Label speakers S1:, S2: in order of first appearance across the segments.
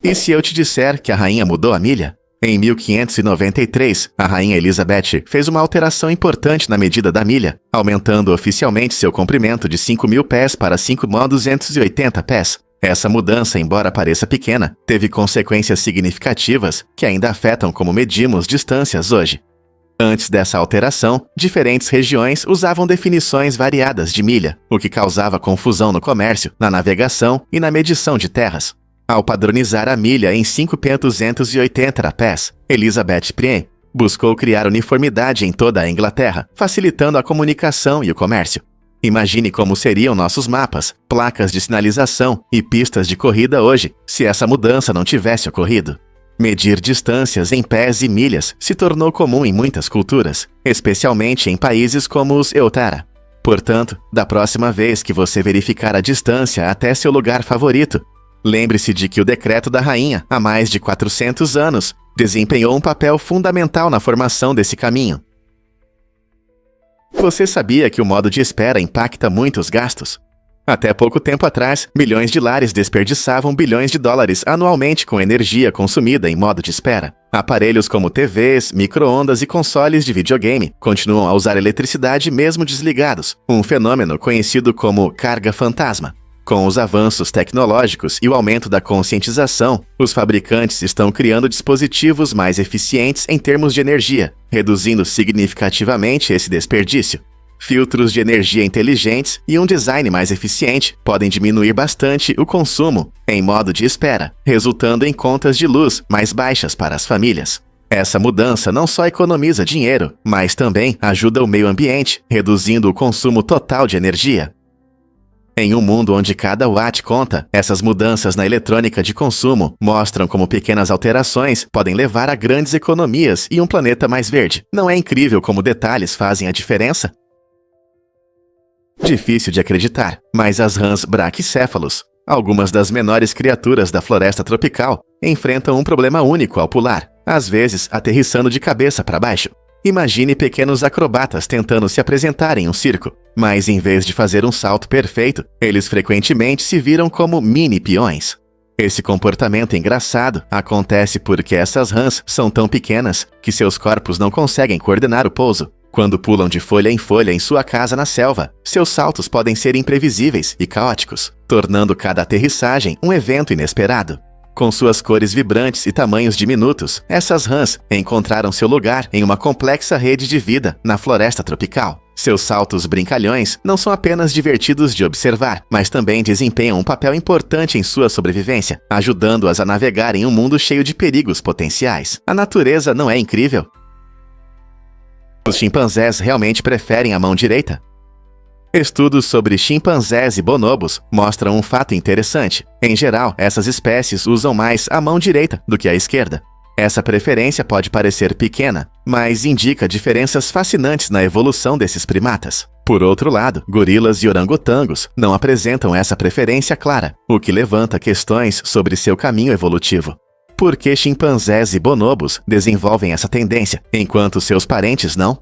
S1: E se eu te disser que a rainha mudou a milha? Em 1593, a rainha Elizabeth fez uma alteração importante na medida da milha, aumentando oficialmente seu comprimento de 5.000 pés para 5.280 pés. Essa mudança, embora pareça pequena, teve consequências significativas que ainda afetam como medimos distâncias hoje. Antes dessa alteração, diferentes regiões usavam definições variadas de milha, o que causava confusão no comércio, na navegação e na medição de terras. Ao padronizar a milha em 5.280 pés, Elizabeth I buscou criar uniformidade em toda a Inglaterra, facilitando a comunicação e o comércio. Imagine como seriam nossos mapas, placas de sinalização e pistas de corrida hoje, se essa mudança não tivesse ocorrido. Medir distâncias em pés e milhas se tornou comum em muitas culturas, especialmente em países como os Eutara. Portanto, da próxima vez que você verificar a distância até seu lugar favorito, lembre-se de que o decreto da rainha, há mais de 400 anos, desempenhou um papel fundamental na formação desse caminho. Você sabia que o modo de espera impacta muito os gastos? Até pouco tempo atrás, milhões de lares desperdiçavam bilhões de dólares anualmente com energia consumida em modo de espera. Aparelhos como TVs, micro-ondas e consoles de videogame continuam a usar eletricidade mesmo desligados, um fenômeno conhecido como carga fantasma. Com os avanços tecnológicos e o aumento da conscientização, os fabricantes estão criando dispositivos mais eficientes em termos de energia, reduzindo significativamente esse desperdício. Filtros de energia inteligentes e um design mais eficiente podem diminuir bastante o consumo em modo de espera, resultando em contas de luz mais baixas para as famílias. Essa mudança não só economiza dinheiro, mas também ajuda o meio ambiente, reduzindo o consumo total de energia. Em um mundo onde cada watt conta, essas mudanças na eletrônica de consumo mostram como pequenas alterações podem levar a grandes economias e um planeta mais verde. Não é incrível como detalhes fazem a diferença? Difícil de acreditar, mas as rãs braquicéfalos, algumas das menores criaturas da floresta tropical, enfrentam um problema único ao pular, às vezes aterrissando de cabeça para baixo. Imagine pequenos acrobatas tentando se apresentar em um circo, mas em vez de fazer um salto perfeito, eles frequentemente se viram como mini peões. Esse comportamento engraçado acontece porque essas rãs são tão pequenas que seus corpos não conseguem coordenar o pouso. Quando pulam de folha em folha em sua casa na selva, seus saltos podem ser imprevisíveis e caóticos, tornando cada aterrissagem um evento inesperado. Com suas cores vibrantes e tamanhos diminutos, essas rãs encontraram seu lugar em uma complexa rede de vida na floresta tropical. Seus saltos brincalhões não são apenas divertidos de observar, mas também desempenham um papel importante em sua sobrevivência, ajudando-as a navegar em um mundo cheio de perigos potenciais. A natureza não é incrível? Os chimpanzés realmente preferem a mão direita? Estudos sobre chimpanzés e bonobos mostram um fato interessante. Em geral, essas espécies usam mais a mão direita do que a esquerda. Essa preferência pode parecer pequena, mas indica diferenças fascinantes na evolução desses primatas. Por outro lado, gorilas e orangotangos não apresentam essa preferência clara, o que levanta questões sobre seu caminho evolutivo. Por que chimpanzés e bonobos desenvolvem essa tendência, enquanto seus parentes não?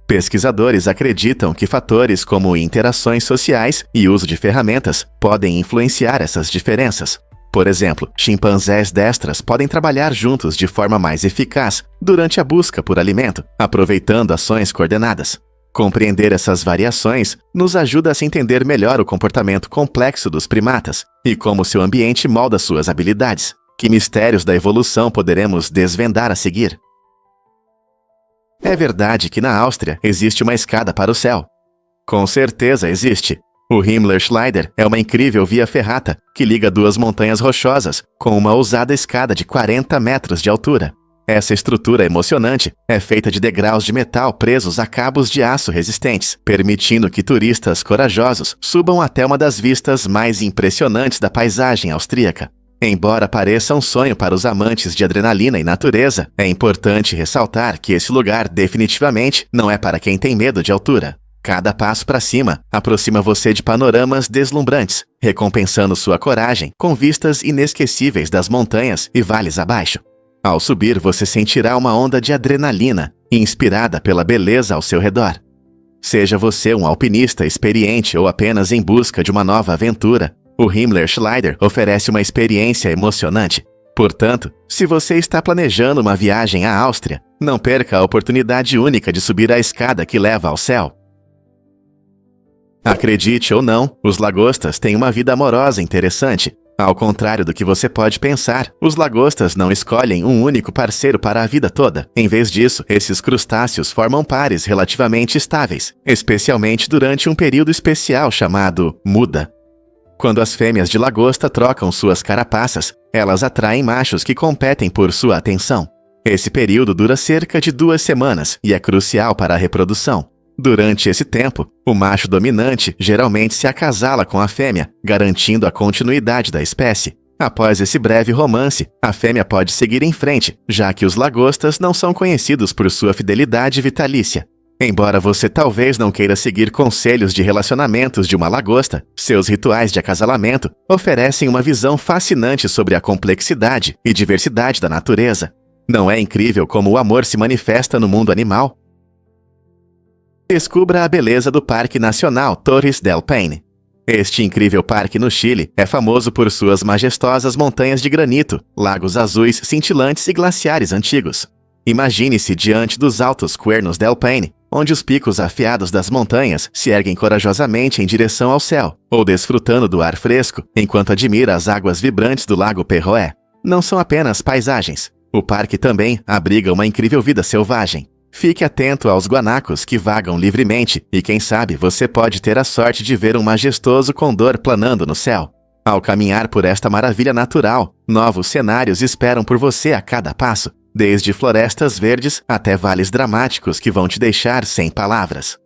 S1: Pesquisadores acreditam que fatores como interações sociais e uso de ferramentas podem influenciar essas diferenças. Por exemplo, chimpanzés destras podem trabalhar juntos de forma mais eficaz durante a busca por alimento, aproveitando ações coordenadas. Compreender essas variações nos ajuda a se entender melhor o comportamento complexo dos primatas e como seu ambiente molda suas habilidades. Que mistérios da evolução poderemos desvendar a seguir? É verdade que na Áustria existe uma escada para o céu. Com certeza existe. O Himmlerschleider é uma incrível via ferrata que liga duas montanhas rochosas com uma ousada escada de 40 metros de altura. Essa estrutura emocionante é feita de degraus de metal presos a cabos de aço resistentes, permitindo que turistas corajosos subam até uma das vistas mais impressionantes da paisagem austríaca. Embora pareça um sonho para os amantes de adrenalina e natureza, é importante ressaltar que esse lugar definitivamente não é para quem tem medo de altura. Cada passo para cima aproxima você de panoramas deslumbrantes, recompensando sua coragem com vistas inesquecíveis das montanhas e vales abaixo. Ao subir, você sentirá uma onda de adrenalina, inspirada pela beleza ao seu redor. Seja você um alpinista experiente ou apenas em busca de uma nova aventura, O Himmler Schleider oferece uma experiência emocionante. Portanto, se você está planejando uma viagem à Áustria, não perca a oportunidade única de subir a escada que leva ao céu. Acredite ou não, os lagostas têm uma vida amorosa interessante. Ao contrário do que você pode pensar, os lagostas não escolhem um único parceiro para a vida toda. Em vez disso, esses crustáceos formam pares relativamente estáveis, especialmente durante um período especial chamado muda. Quando as fêmeas de lagosta trocam suas carapaças, elas atraem machos que competem por sua atenção. Esse período dura cerca de 2 semanas e é crucial para a reprodução. Durante esse tempo, o macho dominante geralmente se acasala com a fêmea, garantindo a continuidade da espécie. Após esse breve romance, a fêmea pode seguir em frente, já que os lagostas não são conhecidos por sua fidelidade vitalícia. Embora você talvez não queira seguir conselhos de relacionamentos de uma lagosta, seus rituais de acasalamento oferecem uma visão fascinante sobre a complexidade e diversidade da natureza. Não é incrível como o amor se manifesta no mundo animal? Descubra a beleza do Parque Nacional Torres del Paine. Este incrível parque no Chile é famoso por suas majestosas montanhas de granito, lagos azuis cintilantes e glaciares antigos. Imagine-se diante dos altos Cuernos del Paine, onde os picos afiados das montanhas se erguem corajosamente em direção ao céu, ou desfrutando do ar fresco enquanto admira as águas vibrantes do Lago Perroé. Não são apenas paisagens. O parque também abriga uma incrível vida selvagem. Fique atento aos guanacos que vagam livremente e quem sabe você pode ter a sorte de ver um majestoso condor planando no céu. Ao caminhar por esta maravilha natural, novos cenários esperam por você a cada passo, desde florestas verdes até vales dramáticos que vão te deixar sem palavras.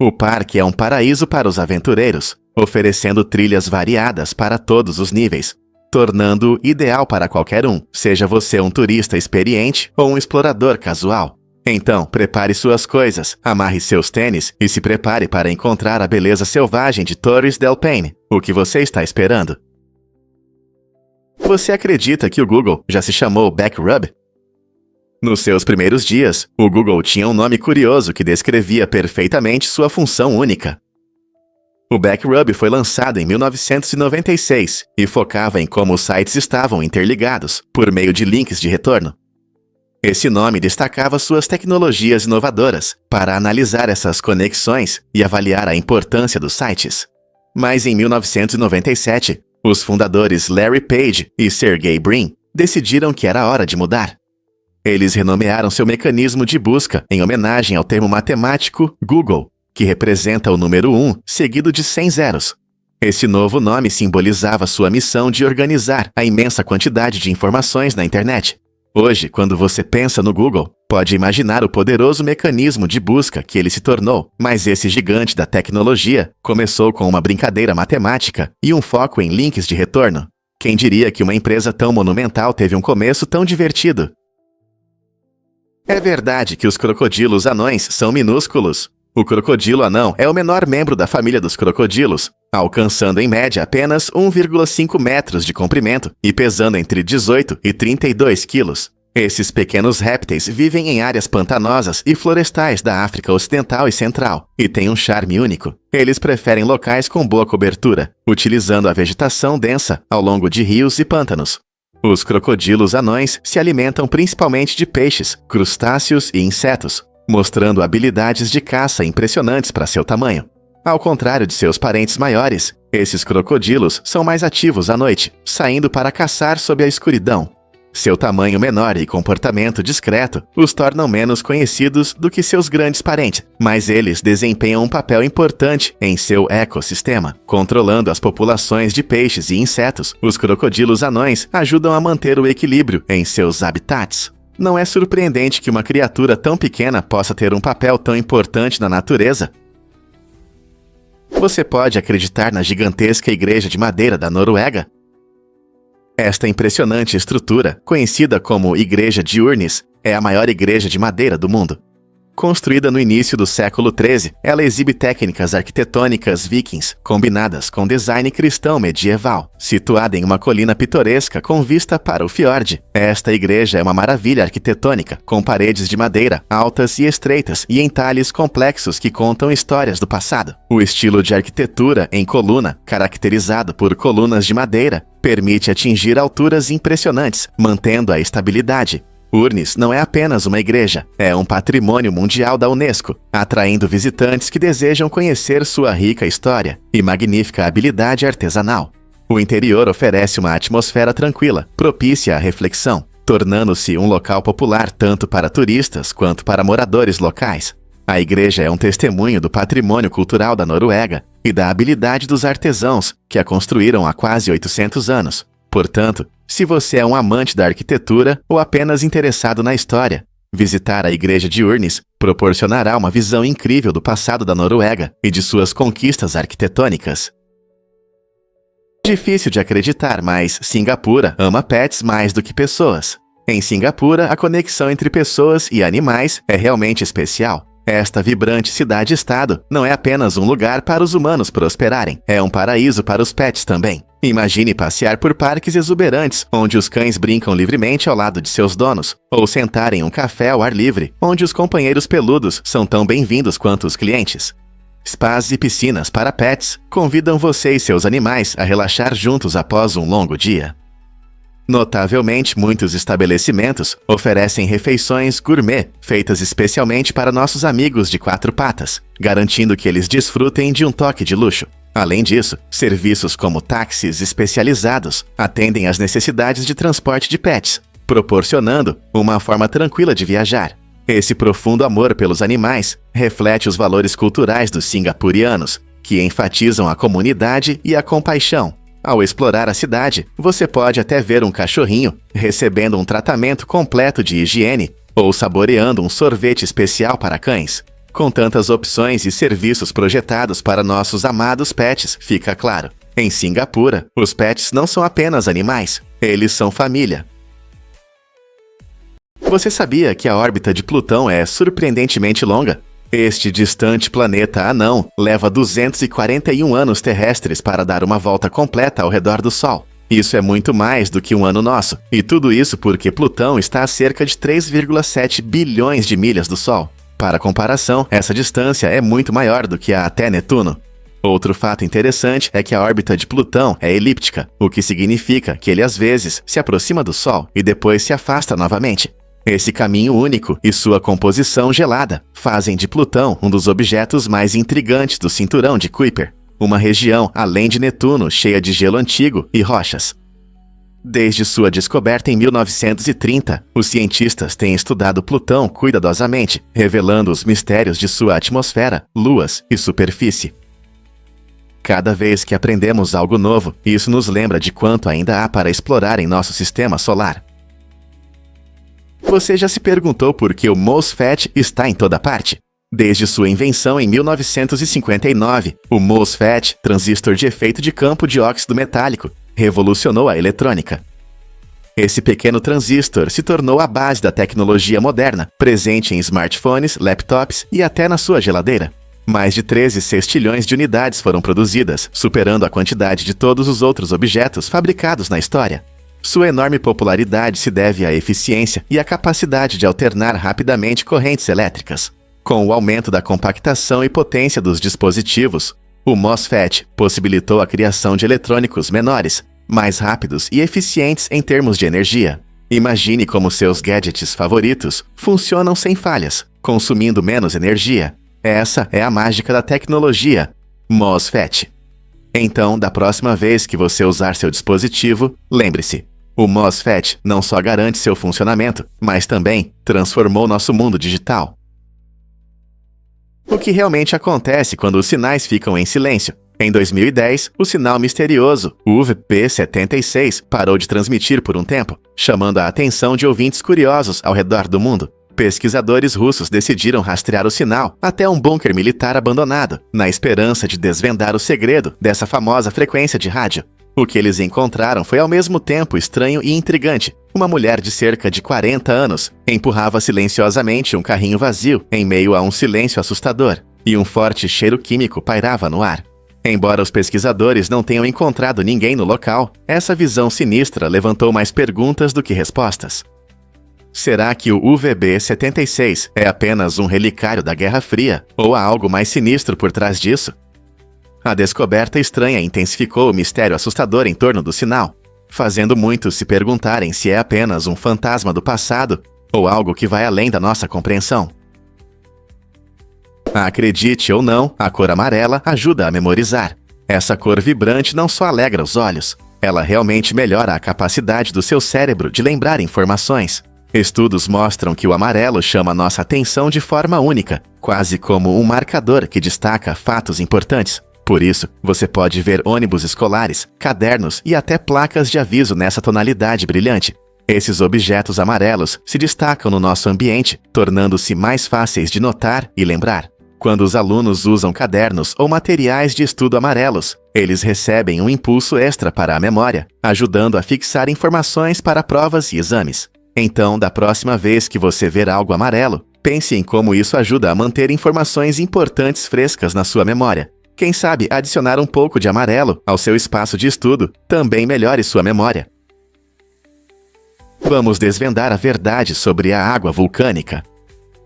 S1: O parque é um paraíso para os aventureiros, oferecendo trilhas variadas para todos os níveis, tornando-o ideal para qualquer um, seja você um turista experiente ou um explorador casual. Então, prepare suas coisas, amarre seus tênis e se prepare para encontrar a beleza selvagem de Torres del Paine. O que você está esperando? Você acredita que o Google já se chamou Backrub? Nos seus primeiros dias, o Google tinha um nome curioso que descrevia perfeitamente sua função única. O Backrub foi lançado em 1996 e focava em como os sites estavam interligados, por meio de links de retorno. Esse nome destacava suas tecnologias inovadoras para analisar essas conexões e avaliar a importância dos sites. Mas em 1997, os fundadores Larry Page e Sergey Brin decidiram que era hora de mudar. Eles renomearam seu mecanismo de busca em homenagem ao termo matemático Google, que representa o número 1 seguido de 100 zeros. Esse novo nome simbolizava sua missão de organizar a imensa quantidade de informações na internet. Hoje, quando você pensa no Google, pode imaginar o poderoso mecanismo de busca que ele se tornou, mas esse gigante da tecnologia começou com uma brincadeira matemática e um foco em links de retorno. Quem diria que uma empresa tão monumental teve um começo tão divertido? É verdade que os crocodilos anões são minúsculos. O crocodilo anão é o menor membro da família dos crocodilos, alcançando em média apenas 1,5 metros de comprimento e pesando entre 18 e 32 quilos. Esses pequenos répteis vivem em áreas pantanosas e florestais da África Ocidental e Central e têm um charme único. Eles preferem locais com boa cobertura, utilizando a vegetação densa ao longo de rios e pântanos. Os crocodilos anões se alimentam principalmente de peixes, crustáceos e insetos, mostrando habilidades de caça impressionantes para seu tamanho. Ao contrário de seus parentes maiores, esses crocodilos são mais ativos à noite, saindo para caçar sob a escuridão. Seu tamanho menor e comportamento discreto os tornam menos conhecidos do que seus grandes parentes, mas eles desempenham um papel importante em seu ecossistema. Controlando as populações de peixes e insetos, os crocodilos anões ajudam a manter o equilíbrio em seus habitats. Não é surpreendente que uma criatura tão pequena possa ter um papel tão importante na natureza. Você pode acreditar na gigantesca igreja de madeira da Noruega? Esta impressionante estrutura, conhecida como Igreja de Urnes, é a maior igreja de madeira do mundo. Construída no início do século XIII, ela exibe técnicas arquitetônicas vikings combinadas com design cristão medieval. Situada em uma colina pitoresca com vista para o fiord, esta igreja é uma maravilha arquitetônica, com paredes de madeira altas e estreitas e entalhes complexos que contam histórias do passado. O estilo de arquitetura em coluna, caracterizado por colunas de madeira, permite atingir alturas impressionantes, mantendo a estabilidade. Urnes não é apenas uma igreja, é um patrimônio mundial da Unesco, atraindo visitantes que desejam conhecer sua rica história e magnífica habilidade artesanal. O interior oferece uma atmosfera tranquila, propícia à reflexão, tornando-se um local popular tanto para turistas quanto para moradores locais. A igreja é um testemunho do patrimônio cultural da Noruega e da habilidade dos artesãos que a construíram há quase 800 anos. Portanto, se você é um amante da arquitetura ou apenas interessado na história, visitar a igreja de Urnes proporcionará uma visão incrível do passado da Noruega e de suas conquistas arquitetônicas. Difícil de acreditar, mas Singapura ama pets mais do que pessoas. Em Singapura, a conexão entre pessoas e animais é realmente especial. Esta vibrante cidade-estado não é apenas um lugar para os humanos prosperarem, é um paraíso para os pets também. Imagine passear por parques exuberantes, onde os cães brincam livremente ao lado de seus donos, ou sentar em um café ao ar livre, onde os companheiros peludos são tão bem-vindos quanto os clientes. Spas e piscinas para pets convidam você e seus animais a relaxar juntos após um longo dia. Notavelmente, muitos estabelecimentos oferecem refeições gourmet feitas especialmente para nossos amigos de quatro patas, garantindo que eles desfrutem de um toque de luxo. Além disso, serviços como táxis especializados atendem às necessidades de transporte de pets, proporcionando uma forma tranquila de viajar. Esse profundo amor pelos animais reflete os valores culturais dos singapurianos, que enfatizam a comunidade e a compaixão. Ao explorar a cidade, você pode até ver um cachorrinho recebendo um tratamento completo de higiene ou saboreando um sorvete especial para cães. Com tantas opções e serviços projetados para nossos amados pets, fica claro. Em Singapura, os pets não são apenas animais, eles são família. Você sabia que a órbita de Plutão é surpreendentemente longa? Este distante planeta anão leva 241 anos terrestres para dar uma volta completa ao redor do Sol. Isso é muito mais do que um ano nosso, e tudo isso porque Plutão está a cerca de 3,7 bilhões de milhas do Sol. Para comparação, essa distância é muito maior do que a até Netuno. Outro fato interessante é que a órbita de Plutão é elíptica, o que significa que ele às vezes se aproxima do Sol e depois se afasta novamente. Esse caminho único e sua composição gelada fazem de Plutão um dos objetos mais intrigantes do cinturão de Kuiper, uma região além de Netuno cheia de gelo antigo e rochas. Desde sua descoberta em 1930, os cientistas têm estudado Plutão cuidadosamente, revelando os mistérios de sua atmosfera, luas e superfície. Cada vez que aprendemos algo novo, isso nos lembra de quanto ainda há para explorar em nosso sistema solar. Você já se perguntou por que o MOSFET está em toda parte? Desde sua invenção em 1959, o MOSFET, transistor de efeito de campo de óxido metálico, revolucionou a eletrônica. Esse pequeno transistor se tornou a base da tecnologia moderna, presente em smartphones, laptops e até na sua geladeira. Mais de 13 sextilhões de unidades foram produzidas, superando a quantidade de todos os outros objetos fabricados na história. Sua enorme popularidade se deve à eficiência e à capacidade de alternar rapidamente correntes elétricas. Com o aumento da compactação e potência dos dispositivos, o MOSFET possibilitou a criação de eletrônicos menores, mais rápidos e eficientes em termos de energia. Imagine como seus gadgets favoritos funcionam sem falhas, consumindo menos energia. Essa é a mágica da tecnologia MOSFET. Então, da próxima vez que você usar seu dispositivo, lembre-se, o MOSFET não só garante seu funcionamento, mas também transformou nosso mundo digital. O que realmente acontece quando os sinais ficam em silêncio? Em 2010, o sinal misterioso UVP-76 parou de transmitir por um tempo, chamando a atenção de ouvintes curiosos ao redor do mundo. Pesquisadores russos decidiram rastrear o sinal até um bunker militar abandonado, na esperança de desvendar o segredo dessa famosa frequência de rádio. O que eles encontraram foi ao mesmo tempo estranho e intrigante. Uma mulher de cerca de 40 anos empurrava silenciosamente um carrinho vazio em meio a um silêncio assustador, e um forte cheiro químico pairava no ar. Embora os pesquisadores não tenham encontrado ninguém no local, essa visão sinistra levantou mais perguntas do que respostas. Será que o UVB-76 é apenas um relicário da Guerra Fria, ou há algo mais sinistro por trás disso? A descoberta estranha intensificou o mistério assustador em torno do sinal, fazendo muitos se perguntarem se é apenas um fantasma do passado ou algo que vai além da nossa compreensão. Acredite ou não, a cor amarela ajuda a memorizar. Essa cor vibrante não só alegra os olhos, ela realmente melhora a capacidade do seu cérebro de lembrar informações. Estudos mostram que o amarelo chama nossa atenção de forma única, quase como um marcador que destaca fatos importantes. Por isso, você pode ver ônibus escolares, cadernos e até placas de aviso nessa tonalidade brilhante. Esses objetos amarelos se destacam no nosso ambiente, tornando-se mais fáceis de notar e lembrar. Quando os alunos usam cadernos ou materiais de estudo amarelos, eles recebem um impulso extra para a memória, ajudando a fixar informações para provas e exames. Então, da próxima vez que você ver algo amarelo, pense em como isso ajuda a manter informações importantes frescas na sua memória. Quem sabe adicionar um pouco de amarelo ao seu espaço de estudo também melhore sua memória. Vamos desvendar a verdade sobre a água vulcânica.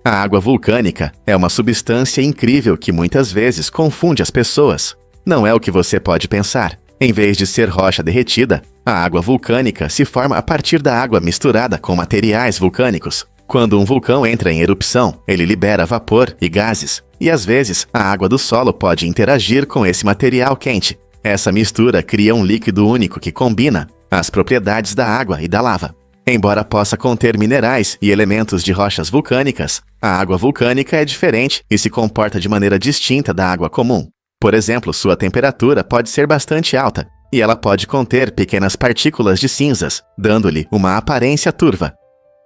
S1: A água vulcânica é uma substância incrível que muitas vezes confunde as pessoas. Não é o que você pode pensar. Em vez de ser rocha derretida, a água vulcânica se forma a partir da água misturada com materiais vulcânicos. Quando um vulcão entra em erupção, ele libera vapor e gases, e às vezes a água do solo pode interagir com esse material quente. Essa mistura cria um líquido único que combina as propriedades da água e da lava. Embora possa conter minerais e elementos de rochas vulcânicas, a água vulcânica é diferente e se comporta de maneira distinta da água comum. Por exemplo, sua temperatura pode ser bastante alta, e ela pode conter pequenas partículas de cinzas, dando-lhe uma aparência turva.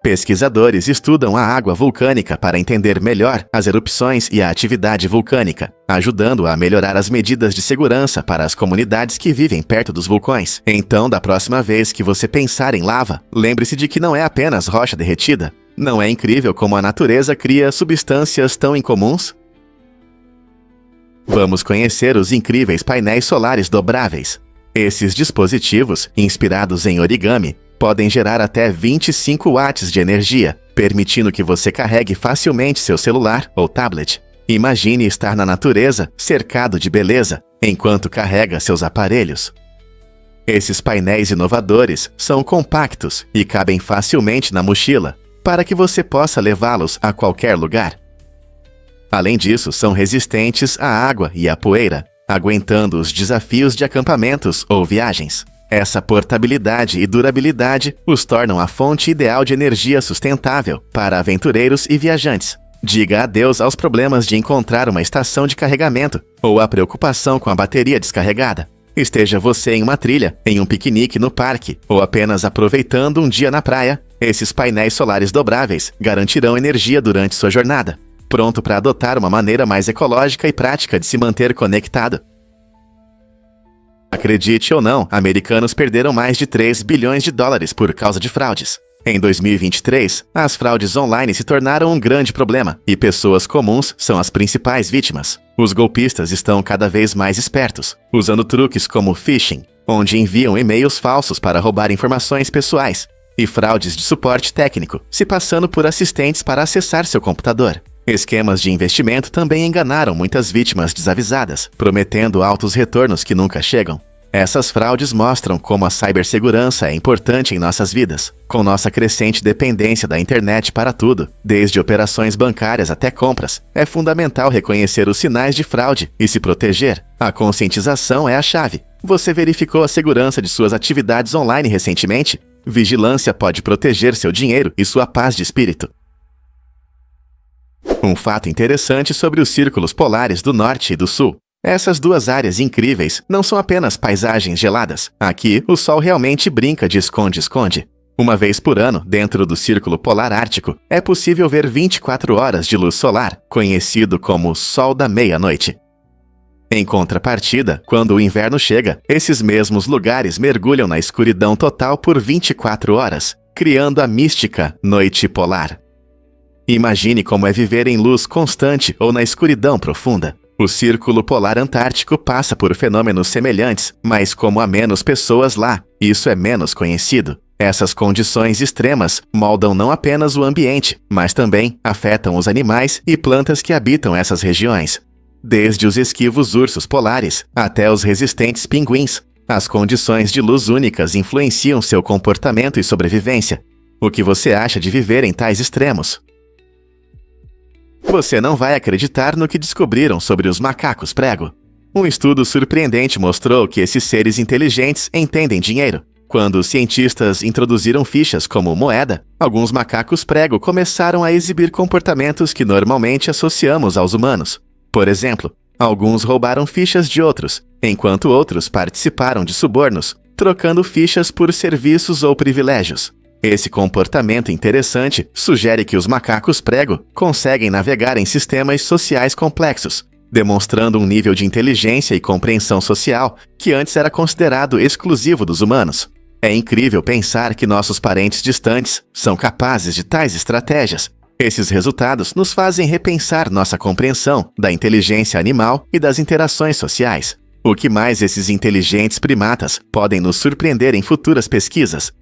S1: Pesquisadores estudam a água vulcânica para entender melhor as erupções e a atividade vulcânica, ajudando a melhorar as medidas de segurança para as comunidades que vivem perto dos vulcões. Então, da próxima vez que você pensar em lava, lembre-se de que não é apenas rocha derretida. Não é incrível como a natureza cria substâncias tão incomuns? Vamos conhecer os incríveis painéis solares dobráveis. Esses dispositivos, inspirados em origami, podem gerar até 25 watts de energia, permitindo que você carregue facilmente seu celular ou tablet. Imagine estar na natureza, cercado de beleza, enquanto carrega seus aparelhos. Esses painéis inovadores são compactos e cabem facilmente na mochila, para que você possa levá-los a qualquer lugar. Além disso, são resistentes à água e à poeira, aguentando os desafios de acampamentos ou viagens. Essa portabilidade e durabilidade os tornam a fonte ideal de energia sustentável para aventureiros e viajantes. Diga adeus aos problemas de encontrar uma estação de carregamento ou a preocupação com a bateria descarregada. Esteja você em uma trilha, em um piquenique no parque ou apenas aproveitando um dia na praia, esses painéis solares dobráveis garantirão energia durante sua jornada, pronto para adotar uma maneira mais ecológica e prática de se manter conectado. Acredite ou não, americanos perderam mais de 3 bilhões de dólares por causa de fraudes. Em 2023, as fraudes online se tornaram um grande problema e pessoas comuns são as principais vítimas. Os golpistas estão cada vez mais espertos, usando truques como phishing, onde enviam e-mails falsos para roubar informações pessoais, e fraudes de suporte técnico, se passando por assistentes para acessar seu computador. Esquemas de investimento também enganaram muitas vítimas desavisadas, prometendo altos retornos que nunca chegam. Essas fraudes mostram como a cibersegurança é importante em nossas vidas. Com nossa crescente dependência da internet para tudo, desde operações bancárias até compras, é fundamental reconhecer os sinais de fraude e se proteger. A conscientização é a chave. Você verificou a segurança de suas atividades online recentemente? Vigilância pode proteger seu dinheiro e sua paz de espírito. Um fato interessante sobre os círculos polares do Norte e do Sul. Essas duas áreas incríveis não são apenas paisagens geladas. Aqui, o Sol realmente brinca de esconde-esconde. Uma vez por ano, dentro do Círculo Polar Ártico, é possível ver 24 horas de luz solar, conhecido como Sol da Meia-Noite. Em contrapartida, quando o inverno chega, esses mesmos lugares mergulham na escuridão total por 24 horas, criando a mística noite polar. Imagine como é viver em luz constante ou na escuridão profunda. O Círculo Polar Antártico passa por fenômenos semelhantes, mas como há menos pessoas lá, isso é menos conhecido. Essas condições extremas moldam não apenas o ambiente, mas também afetam os animais e plantas que habitam essas regiões. Desde os esquivos ursos polares até os resistentes pinguins, as condições de luz únicas influenciam seu comportamento e sobrevivência. O que você acha de viver em tais extremos? Você não vai acreditar no que descobriram sobre os macacos prego. Um estudo surpreendente mostrou que esses seres inteligentes entendem dinheiro. Quando os cientistas introduziram fichas como moeda, alguns macacos prego começaram a exibir comportamentos que normalmente associamos aos humanos. Por exemplo, alguns roubaram fichas de outros, enquanto outros participaram de subornos, trocando fichas por serviços ou privilégios. Esse comportamento interessante sugere que os macacos prego conseguem navegar em sistemas sociais complexos, demonstrando um nível de inteligência e compreensão social que antes era considerado exclusivo dos humanos. É incrível pensar que nossos parentes distantes são capazes de tais estratégias. Esses resultados nos fazem repensar nossa compreensão da inteligência animal e das interações sociais. O que mais esses inteligentes primatas podem nos surpreender em futuras pesquisas?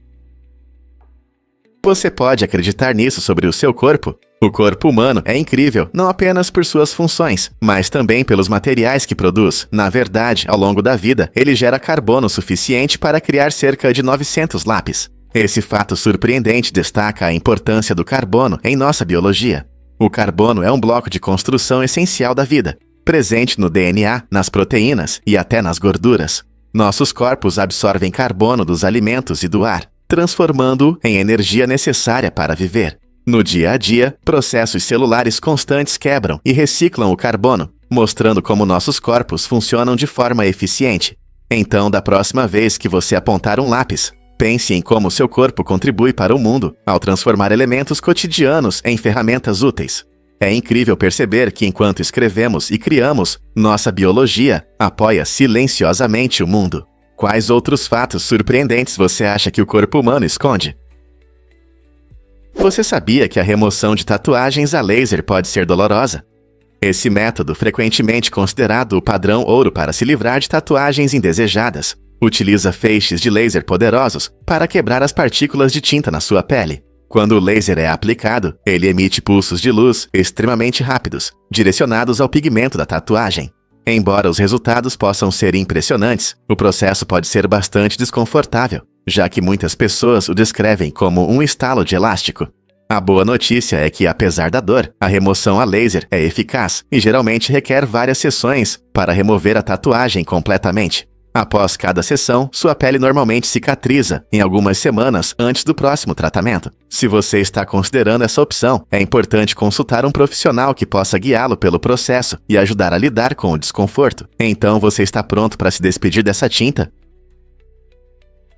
S1: Você pode acreditar nisso sobre o seu corpo? O corpo humano é incrível não apenas por suas funções, mas também pelos materiais que produz. Na verdade, ao longo da vida, ele gera carbono suficiente para criar cerca de 900 lápis. Esse fato surpreendente destaca a importância do carbono em nossa biologia. O carbono é um bloco de construção essencial da vida, presente no DNA, nas proteínas e até nas gorduras. Nossos corpos absorvem carbono dos alimentos e do ar, transformando-o em energia necessária para viver. No dia a dia, processos celulares constantes quebram e reciclam o carbono, mostrando como nossos corpos funcionam de forma eficiente. Então, da próxima vez que você apontar um lápis, pense em como seu corpo contribui para o mundo ao transformar elementos cotidianos em ferramentas úteis. É incrível perceber que enquanto escrevemos e criamos, nossa biologia apoia silenciosamente o mundo. Quais outros fatos surpreendentes você acha que o corpo humano esconde? Você sabia que a remoção de tatuagens a laser pode ser dolorosa? Esse método, frequentemente considerado o padrão ouro para se livrar de tatuagens indesejadas, utiliza feixes de laser poderosos para quebrar as partículas de tinta na sua pele. Quando o laser é aplicado, ele emite pulsos de luz extremamente rápidos, direcionados ao pigmento da tatuagem. Embora os resultados possam ser impressionantes, o processo pode ser bastante desconfortável, já que muitas pessoas o descrevem como um estalo de elástico. A boa notícia é que, apesar da dor, a remoção a laser é eficaz e geralmente requer várias sessões para remover a tatuagem completamente. Após cada sessão, sua pele normalmente cicatriza em algumas semanas antes do próximo tratamento. Se você está considerando essa opção, é importante consultar um profissional que possa guiá-lo pelo processo e ajudar a lidar com o desconforto. Então você está pronto para se despedir dessa tinta?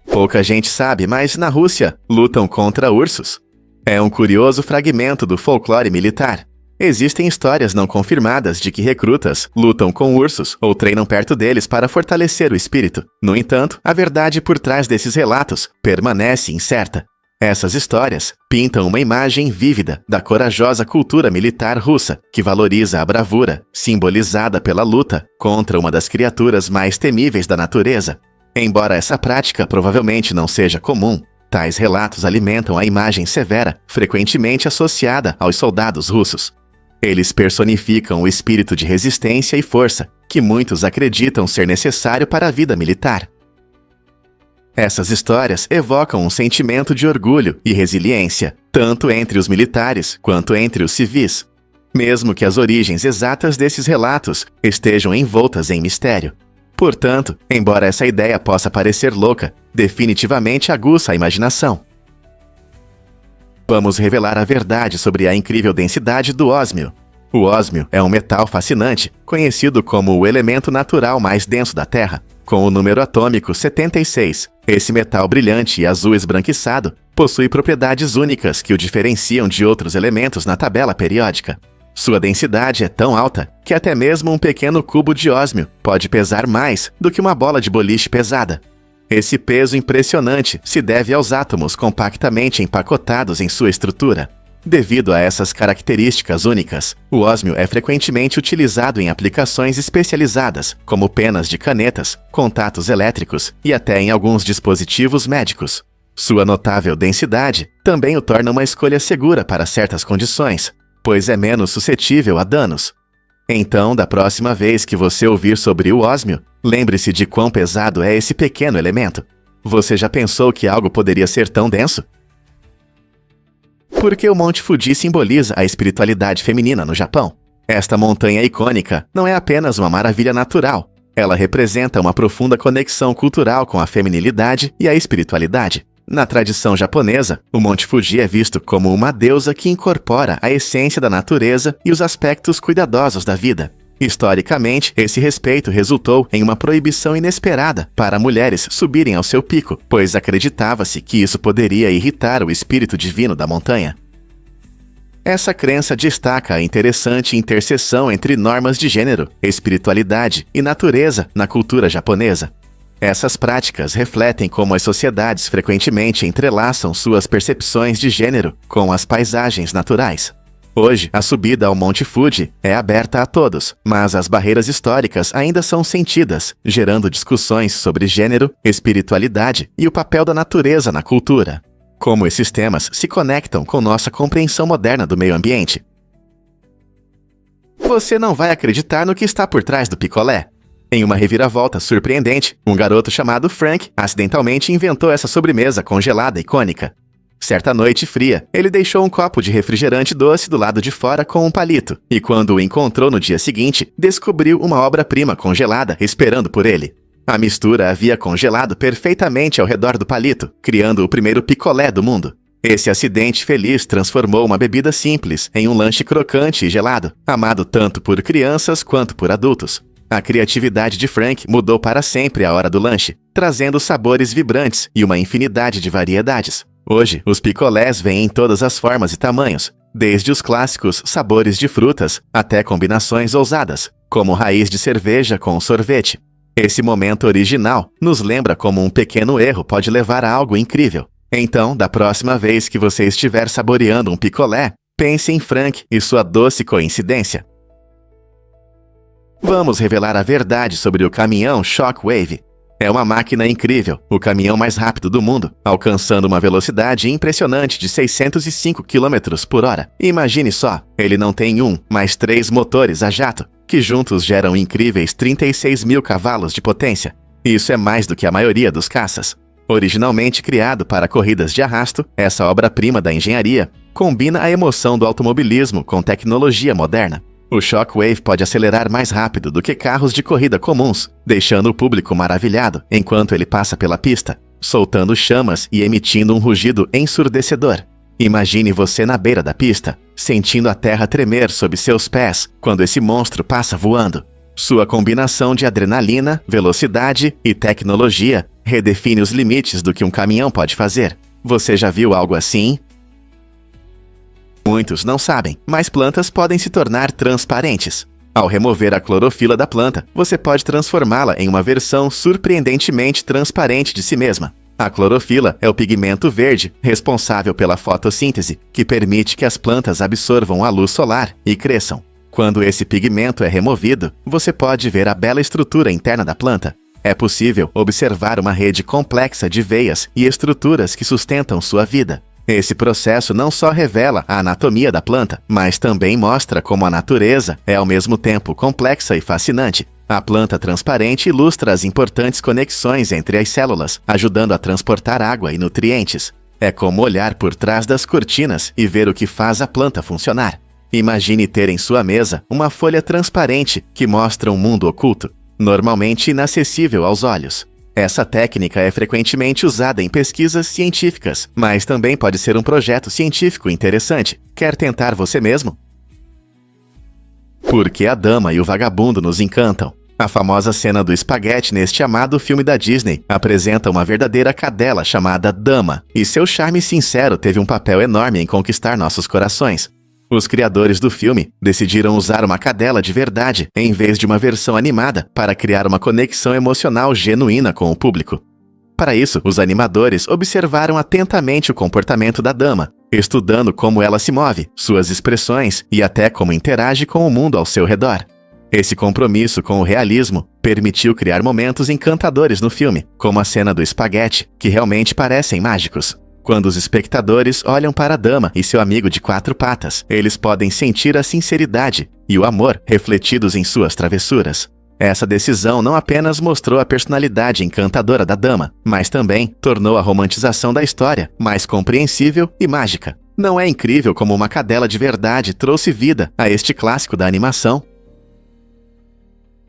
S1: Pouca gente sabe, mas na Rússia, lutam contra ursos. É um curioso fragmento do folclore militar. Existem histórias não confirmadas de que recrutas lutam com ursos ou treinam perto deles para fortalecer o espírito. No entanto, a verdade por trás desses relatos permanece incerta. Essas histórias pintam uma imagem vívida da corajosa cultura militar russa, que valoriza a bravura, simbolizada pela luta contra uma das criaturas mais temíveis da natureza. Embora essa prática provavelmente não seja comum, tais relatos alimentam a imagem severa, frequentemente associada aos soldados russos. Eles personificam o espírito de resistência e força, que muitos acreditam ser necessário para a vida militar. Essas histórias evocam um sentimento de orgulho e resiliência, tanto entre os militares quanto entre os civis, mesmo que as origens exatas desses relatos estejam envoltas em mistério. Portanto, embora essa ideia possa parecer louca, definitivamente aguça a imaginação. Vamos revelar a verdade sobre a incrível densidade do ósmio. O ósmio é um metal fascinante, conhecido como o elemento natural mais denso da Terra, com o número atômico 76. Esse metal brilhante e azul esbranquiçado possui propriedades únicas que o diferenciam de outros elementos na tabela periódica. Sua densidade é tão alta que até mesmo um pequeno cubo de ósmio pode pesar mais do que uma bola de boliche pesada. Esse peso impressionante se deve aos átomos compactamente empacotados em sua estrutura. Devido a essas características únicas, o ósmio é frequentemente utilizado em aplicações especializadas, como penas de canetas, contatos elétricos e até em alguns dispositivos médicos. Sua notável densidade também o torna uma escolha segura para certas condições, pois é menos suscetível a danos. Então, da próxima vez que você ouvir sobre o ósmio, lembre-se de quão pesado é esse pequeno elemento. Você já pensou que algo poderia ser tão denso? Por que o Monte Fuji simboliza a espiritualidade feminina no Japão? Esta montanha icônica não é apenas uma maravilha natural. Ela representa uma profunda conexão cultural com a feminilidade e a espiritualidade. Na tradição japonesa, o Monte Fuji é visto como uma deusa que incorpora a essência da natureza e os aspectos cuidadosos da vida. Historicamente, esse respeito resultou em uma proibição inesperada para mulheres subirem ao seu pico, pois acreditava-se que isso poderia irritar o espírito divino da montanha. Essa crença destaca a interessante interseção entre normas de gênero, espiritualidade e natureza na cultura japonesa. Essas práticas refletem como as sociedades frequentemente entrelaçam suas percepções de gênero com as paisagens naturais. Hoje, a subida ao Monte Fuji é aberta a todos, mas as barreiras históricas ainda são sentidas, gerando discussões sobre gênero, espiritualidade e o papel da natureza na cultura. Como esses temas se conectam com nossa compreensão moderna do meio ambiente? Você não vai acreditar no que está por trás do picolé. Em uma reviravolta surpreendente, um garoto chamado Frank acidentalmente inventou essa sobremesa congelada icônica. Certa noite fria, ele deixou um copo de refrigerante doce do lado de fora com um palito, e quando o encontrou no dia seguinte, descobriu uma obra-prima congelada esperando por ele. A mistura havia congelado perfeitamente ao redor do palito, criando o primeiro picolé do mundo. Esse acidente feliz transformou uma bebida simples em um lanche crocante e gelado, amado tanto por crianças quanto por adultos. A criatividade de Frank mudou para sempre a hora do lanche, trazendo sabores vibrantes e uma infinidade de variedades. Hoje, os picolés vêm em todas as formas e tamanhos, desde os clássicos sabores de frutas até combinações ousadas, como raiz de cerveja com sorvete. Esse momento original nos lembra como um pequeno erro pode levar a algo incrível. Então, da próxima vez que você estiver saboreando um picolé, pense em Frank e sua doce coincidência. Vamos revelar a verdade sobre o caminhão Shockwave. É uma máquina incrível, o caminhão mais rápido do mundo, alcançando uma velocidade impressionante de 605 km por hora. Imagine só, ele não tem um, mas 3 motores a jato, que juntos geram incríveis 36 mil cavalos de potência. Isso é mais do que a maioria dos caças. Originalmente criado para corridas de arrasto, essa obra-prima da engenharia combina a emoção do automobilismo com tecnologia moderna. O Shockwave pode acelerar mais rápido do que carros de corrida comuns, deixando o público maravilhado enquanto ele passa pela pista, soltando chamas e emitindo um rugido ensurdecedor. Imagine você na beira da pista, sentindo a terra tremer sob seus pés quando esse monstro passa voando. Sua combinação de adrenalina, velocidade e tecnologia redefine os limites do que um caminhão pode fazer. Você já viu algo assim? Muitos não sabem, mas plantas podem se tornar transparentes. Ao remover a clorofila da planta, você pode transformá-la em uma versão surpreendentemente transparente de si mesma. A clorofila é o pigmento verde responsável pela fotossíntese, que permite que as plantas absorvam a luz solar e cresçam. Quando esse pigmento é removido, você pode ver a bela estrutura interna da planta. É possível observar uma rede complexa de veias e estruturas que sustentam sua vida. Esse processo não só revela a anatomia da planta, mas também mostra como a natureza é ao mesmo tempo complexa e fascinante. A planta transparente ilustra as importantes conexões entre as células, ajudando a transportar água e nutrientes. É como olhar por trás das cortinas e ver o que faz a planta funcionar. Imagine ter em sua mesa uma folha transparente que mostra um mundo oculto, normalmente inacessível aos olhos. Essa técnica é frequentemente usada em pesquisas científicas, mas também pode ser um projeto científico interessante. Quer tentar você mesmo? Por que a dama e o vagabundo nos encantam? A famosa cena do espaguete neste amado filme da Disney apresenta uma verdadeira cadela chamada Dama, e seu charme sincero teve um papel enorme em conquistar nossos corações. Os criadores do filme decidiram usar uma cadela de verdade em vez de uma versão animada para criar uma conexão emocional genuína com o público. Para isso, os animadores observaram atentamente o comportamento da dama, estudando como ela se move, suas expressões e até como interage com o mundo ao seu redor. Esse compromisso com o realismo permitiu criar momentos encantadores no filme, como a cena do espaguete, que realmente parecem mágicos. Quando os espectadores olham para a dama e seu amigo de 4 patas, eles podem sentir a sinceridade e o amor refletidos em suas travessuras. Essa decisão não apenas mostrou a personalidade encantadora da dama, mas também tornou a romantização da história mais compreensível e mágica. Não é incrível como uma cadela de verdade trouxe vida a este clássico da animação?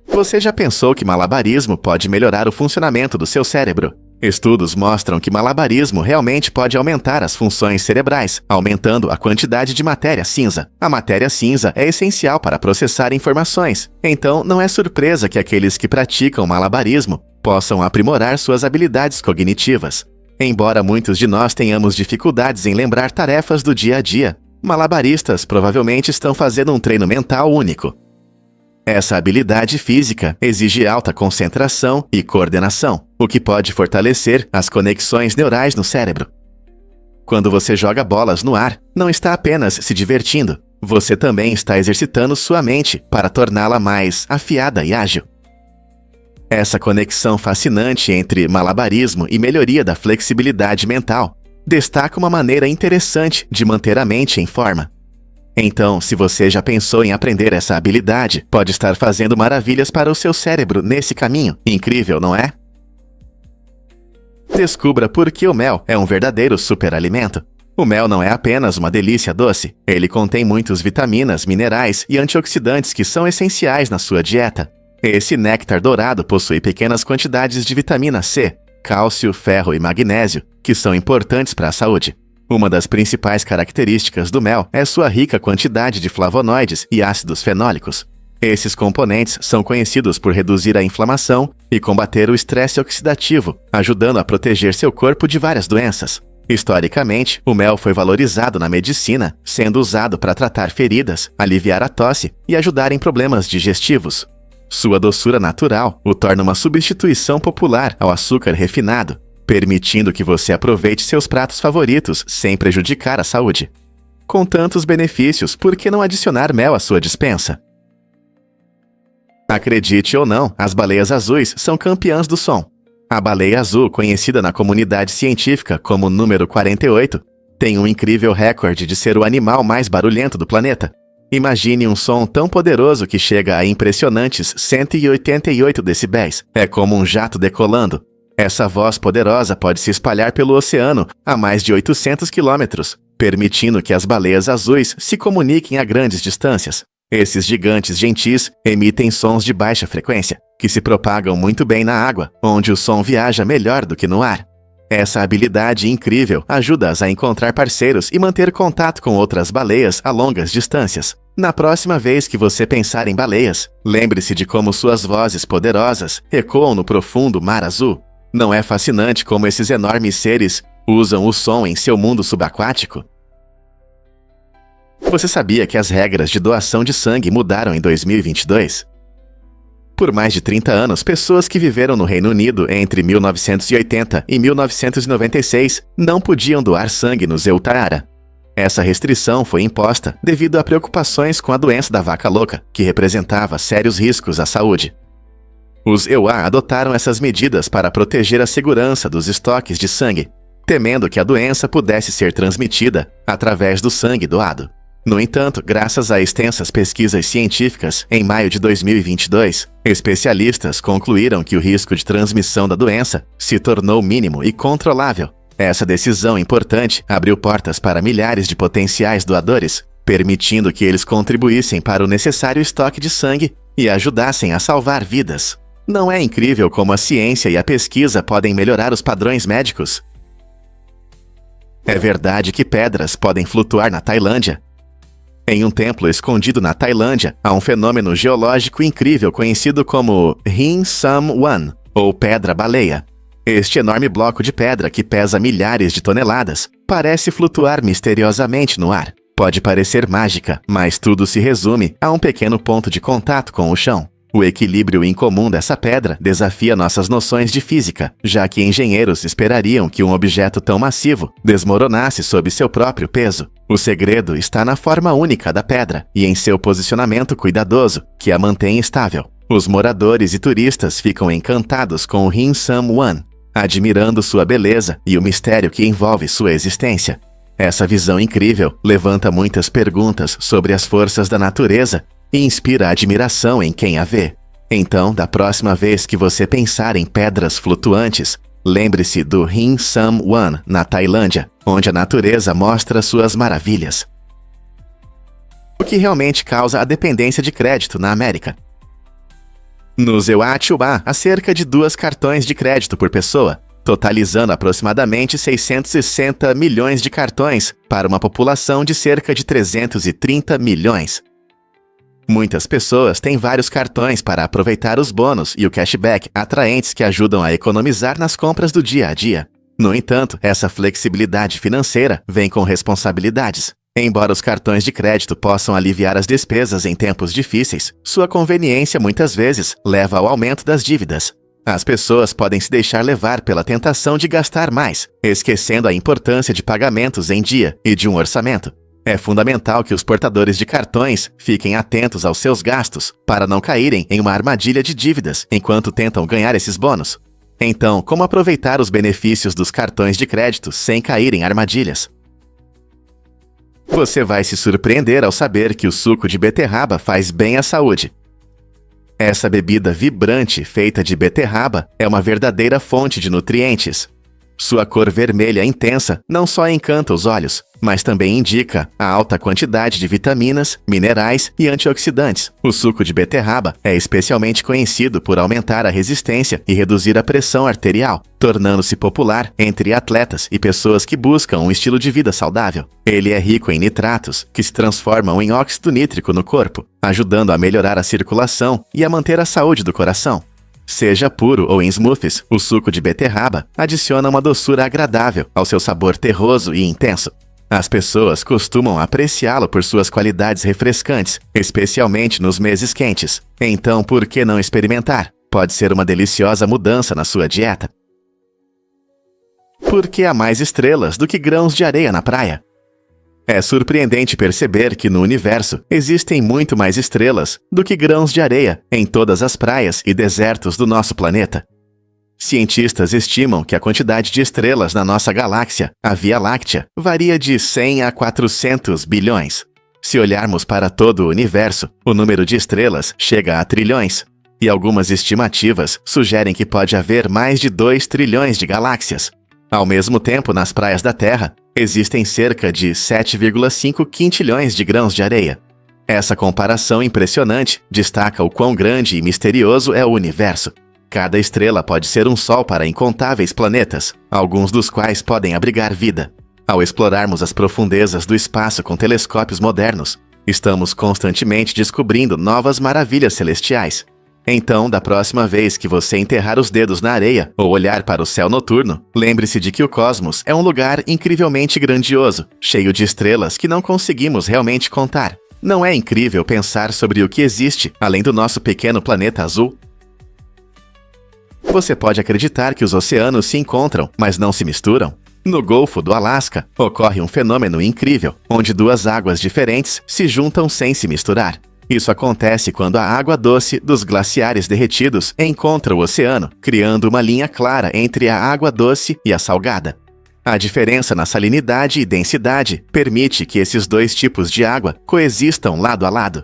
S1: Você já pensou que malabarismo pode melhorar o funcionamento do seu cérebro? Estudos mostram que malabarismo realmente pode aumentar as funções cerebrais, aumentando a quantidade de matéria cinza. A matéria cinza é essencial para processar informações, então não é surpresa que aqueles que praticam malabarismo possam aprimorar suas habilidades cognitivas. Embora muitos de nós tenhamos dificuldades em lembrar tarefas do dia a dia, malabaristas provavelmente estão fazendo um treino mental único. Essa habilidade física exige alta concentração e coordenação, o que pode fortalecer as conexões neurais no cérebro. Quando você joga bolas no ar, não está apenas se divertindo, você também está exercitando sua mente para torná-la mais afiada e ágil. Essa conexão fascinante entre malabarismo e melhoria da flexibilidade mental destaca uma maneira interessante de manter a mente em forma. Então, se você já pensou em aprender essa habilidade, pode estar fazendo maravilhas para o seu cérebro nesse caminho. Incrível, não é? Descubra por que o mel é um verdadeiro superalimento. O mel não é apenas uma delícia doce. Ele contém muitas vitaminas, minerais e antioxidantes que são essenciais na sua dieta. Esse néctar dourado possui pequenas quantidades de vitamina C, cálcio, ferro e magnésio, que são importantes para a saúde. Uma das principais características do mel é sua rica quantidade de flavonoides e ácidos fenólicos. Esses componentes são conhecidos por reduzir a inflamação e combater o estresse oxidativo, ajudando a proteger seu corpo de várias doenças. Historicamente, o mel foi valorizado na medicina, sendo usado para tratar feridas, aliviar a tosse e ajudar em problemas digestivos. Sua doçura natural o torna uma substituição popular ao açúcar refinado, permitindo que você aproveite seus pratos favoritos sem prejudicar a saúde. Com tantos benefícios, por que não adicionar mel à sua despensa? Acredite ou não, as baleias azuis são campeãs do som. A baleia azul, conhecida na comunidade científica como número 48, tem um incrível recorde de ser o animal mais barulhento do planeta. Imagine um som tão poderoso que chega a impressionantes 188 decibéis. É como um jato decolando. Essa voz poderosa pode se espalhar pelo oceano a mais de 800 quilômetros, permitindo que as baleias azuis se comuniquem a grandes distâncias. Esses gigantes gentis emitem sons de baixa frequência, que se propagam muito bem na água, onde o som viaja melhor do que no ar. Essa habilidade incrível ajuda-as a encontrar parceiros e manter contato com outras baleias a longas distâncias. Na próxima vez que você pensar em baleias, lembre-se de como suas vozes poderosas ecoam no profundo mar azul. Não é fascinante como esses enormes seres usam o som em seu mundo subaquático? Você sabia que as regras de doação de sangue mudaram em 2022? Por mais de 30 anos, pessoas que viveram no Reino Unido entre 1980 e 1996 não podiam doar sangue no Zeutara. Essa restrição foi imposta devido a preocupações com a doença da vaca louca, que representava sérios riscos à saúde. Os EUA adotaram essas medidas para proteger a segurança dos estoques de sangue, temendo que a doença pudesse ser transmitida através do sangue doado. No entanto, graças a extensas pesquisas científicas, em maio de 2022, especialistas concluíram que o risco de transmissão da doença se tornou mínimo e controlável. Essa decisão importante abriu portas para milhares de potenciais doadores, permitindo que eles contribuíssem para o necessário estoque de sangue e ajudassem a salvar vidas. Não é incrível como a ciência e a pesquisa podem melhorar os padrões médicos? É verdade que pedras podem flutuar na Tailândia. Em um templo escondido na Tailândia, há um fenômeno geológico incrível conhecido como Hin Sam Wan, ou pedra-baleia. Este enorme bloco de pedra que pesa milhares de toneladas parece flutuar misteriosamente no ar. Pode parecer mágica, mas tudo se resume a um pequeno ponto de contato com o chão. O equilíbrio incomum dessa pedra desafia nossas noções de física, já que engenheiros esperariam que um objeto tão massivo desmoronasse sob seu próprio peso. O segredo está na forma única da pedra e em seu posicionamento cuidadoso, que a mantém estável. Os moradores e turistas ficam encantados com o Hin Sam Wan, admirando sua beleza e o mistério que envolve sua existência. Essa visão incrível levanta muitas perguntas sobre as forças da natureza e inspira admiração em quem a vê. Então, da próxima vez que você pensar em pedras flutuantes, lembre-se do Hin Sam Wan, na Tailândia, onde a natureza mostra suas maravilhas. O que realmente causa a dependência de crédito na América? No Zeuatioba, há cerca de 2 cartões de crédito por pessoa, totalizando aproximadamente 660 milhões de cartões para uma população de cerca de 330 milhões. Muitas pessoas têm vários cartões para aproveitar os bônus e o cashback atraentes que ajudam a economizar nas compras do dia a dia. No entanto, essa flexibilidade financeira vem com responsabilidades. Embora os cartões de crédito possam aliviar as despesas em tempos difíceis, sua conveniência muitas vezes leva ao aumento das dívidas. As pessoas podem se deixar levar pela tentação de gastar mais, esquecendo a importância de pagamentos em dia e de um orçamento. É fundamental que os portadores de cartões fiquem atentos aos seus gastos para não caírem em uma armadilha de dívidas enquanto tentam ganhar esses bônus. Então, como aproveitar os benefícios dos cartões de crédito sem cair em armadilhas? Você vai se surpreender ao saber que o suco de beterraba faz bem à saúde. Essa bebida vibrante feita de beterraba é uma verdadeira fonte de nutrientes. Sua cor vermelha intensa não só encanta os olhos, mas também indica a alta quantidade de vitaminas, minerais e antioxidantes. O suco de beterraba é especialmente conhecido por aumentar a resistência e reduzir a pressão arterial, tornando-se popular entre atletas e pessoas que buscam um estilo de vida saudável. Ele é rico em nitratos, que se transformam em óxido nítrico no corpo, ajudando a melhorar a circulação e a manter a saúde do coração. Seja puro ou em smoothies, o suco de beterraba adiciona uma doçura agradável ao seu sabor terroso e intenso. As pessoas costumam apreciá-lo por suas qualidades refrescantes, especialmente nos meses quentes. Então, por que não experimentar? Pode ser uma deliciosa mudança na sua dieta. Por que há mais estrelas do que grãos de areia na praia? É surpreendente perceber que no universo existem muito mais estrelas do que grãos de areia em todas as praias e desertos do nosso planeta. Cientistas estimam que a quantidade de estrelas na nossa galáxia, a Via Láctea, varia de 100 a 400 bilhões. Se olharmos para todo o universo, o número de estrelas chega a trilhões, e algumas estimativas sugerem que pode haver mais de 2 trilhões de galáxias. Ao mesmo tempo, nas praias da Terra, existem cerca de 7,5 quintilhões de grãos de areia. Essa comparação impressionante destaca o quão grande e misterioso é o universo. Cada estrela pode ser um sol para incontáveis planetas, alguns dos quais podem abrigar vida. Ao explorarmos as profundezas do espaço com telescópios modernos, estamos constantemente descobrindo novas maravilhas celestiais. Então, da próxima vez que você enterrar os dedos na areia ou olhar para o céu noturno, lembre-se de que o cosmos é um lugar incrivelmente grandioso, cheio de estrelas que não conseguimos realmente contar. Não é incrível pensar sobre o que existe além do nosso pequeno planeta azul? Você pode acreditar que os oceanos se encontram, mas não se misturam? No Golfo do Alasca, ocorre um fenômeno incrível, onde 2 águas diferentes se juntam sem se misturar. Isso acontece quando a água doce dos glaciares derretidos encontra o oceano, criando uma linha clara entre a água doce e a salgada. A diferença na salinidade e densidade permite que esses 2 tipos de água coexistam lado a lado.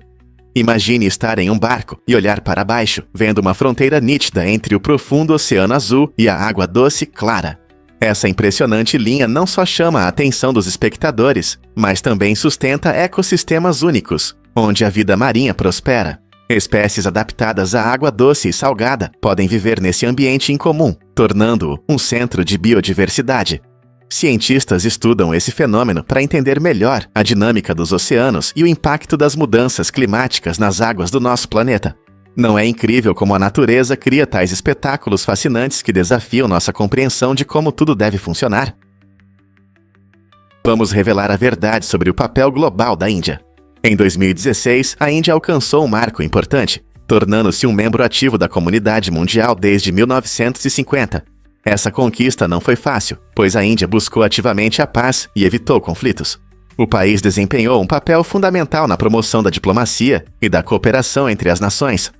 S1: Imagine estar em um barco e olhar para baixo, vendo uma fronteira nítida entre o profundo oceano azul e a água doce clara. Essa impressionante linha não só chama a atenção dos espectadores, mas também sustenta ecossistemas únicos, onde a vida marinha prospera. Espécies adaptadas à água doce e salgada podem viver nesse ambiente incomum, tornando-o um centro de biodiversidade. Cientistas estudam esse fenômeno para entender melhor a dinâmica dos oceanos e o impacto das mudanças climáticas nas águas do nosso planeta. Não é incrível como a natureza cria tais espetáculos fascinantes que desafiam nossa compreensão de como tudo deve funcionar? Vamos revelar a verdade sobre o papel global da Índia. Em 2016, a Índia alcançou um marco importante, tornando-se um membro ativo da comunidade mundial desde 1950. Essa conquista não foi fácil, pois a Índia buscou ativamente a paz e evitou conflitos. O país desempenhou um papel fundamental na promoção da diplomacia e da cooperação entre as nações.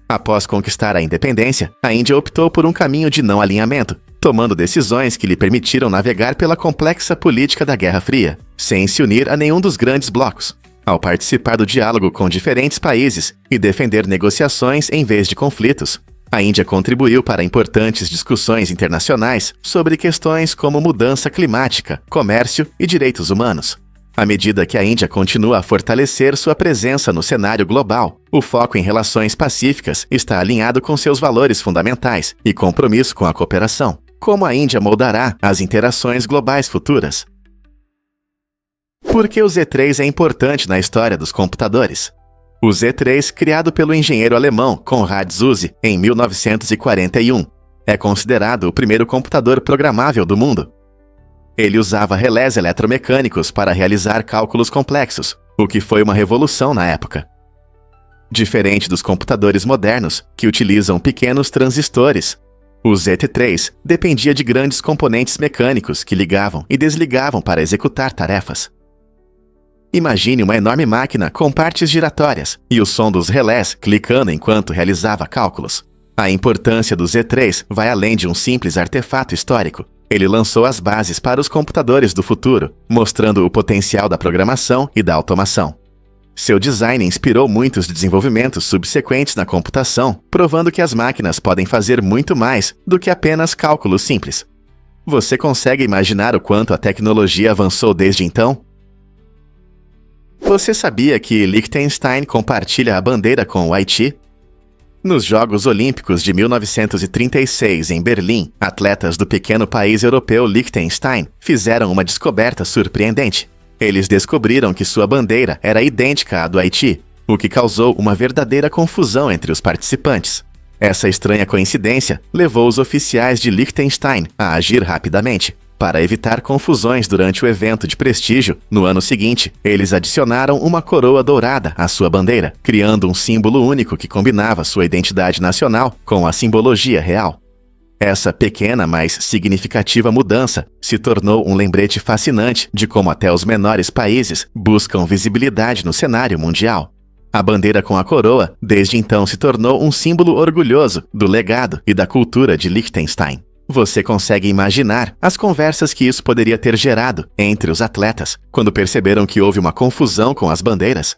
S1: Após conquistar a independência, a Índia optou por um caminho de não alinhamento, tomando decisões que lhe permitiram navegar pela complexa política da Guerra Fria, sem se unir a nenhum dos grandes blocos. Ao participar do diálogo com diferentes países e defender negociações em vez de conflitos, a Índia contribuiu para importantes discussões internacionais sobre questões como mudança climática, comércio e direitos humanos. À medida que a Índia continua a fortalecer sua presença no cenário global, o foco em relações pacíficas está alinhado com seus valores fundamentais e compromisso com a cooperação. Como a Índia moldará as interações globais futuras? Por que o Z3 é importante na história dos computadores? O Z3, criado pelo engenheiro alemão Konrad Zuse em 1941, é considerado o primeiro computador programável do mundo. Ele usava relés eletromecânicos para realizar cálculos complexos, o que foi uma revolução na época. Diferente dos computadores modernos, que utilizam pequenos transistores, o ZT3 dependia de grandes componentes mecânicos que ligavam e desligavam para executar tarefas. Imagine uma enorme máquina com partes giratórias e o som dos relés clicando enquanto realizava cálculos. A importância do Z3 vai além de um simples artefato histórico. Ele lançou as bases para os computadores do futuro, mostrando o potencial da programação e da automação. Seu design inspirou muitos desenvolvimentos subsequentes na computação, provando que as máquinas podem fazer muito mais do que apenas cálculos simples. Você consegue imaginar o quanto a tecnologia avançou desde então? Você sabia que Liechtenstein compartilha a bandeira com o Haiti? Nos Jogos Olímpicos de 1936, em Berlim, atletas do pequeno país europeu Liechtenstein fizeram uma descoberta surpreendente. Eles descobriram que sua bandeira era idêntica à do Haiti, o que causou uma verdadeira confusão entre os participantes. Essa estranha coincidência levou os oficiais de Liechtenstein a agir rapidamente. Para evitar confusões durante o evento de prestígio, no ano seguinte, eles adicionaram uma coroa dourada à sua bandeira, criando um símbolo único que combinava sua identidade nacional com a simbologia real. Essa pequena, mas significativa mudança se tornou um lembrete fascinante de como até os menores países buscam visibilidade no cenário mundial. A bandeira com a coroa, desde então, se tornou um símbolo orgulhoso do legado e da cultura de Liechtenstein. Você consegue imaginar as conversas que isso poderia ter gerado entre os atletas quando perceberam que houve uma confusão com as bandeiras?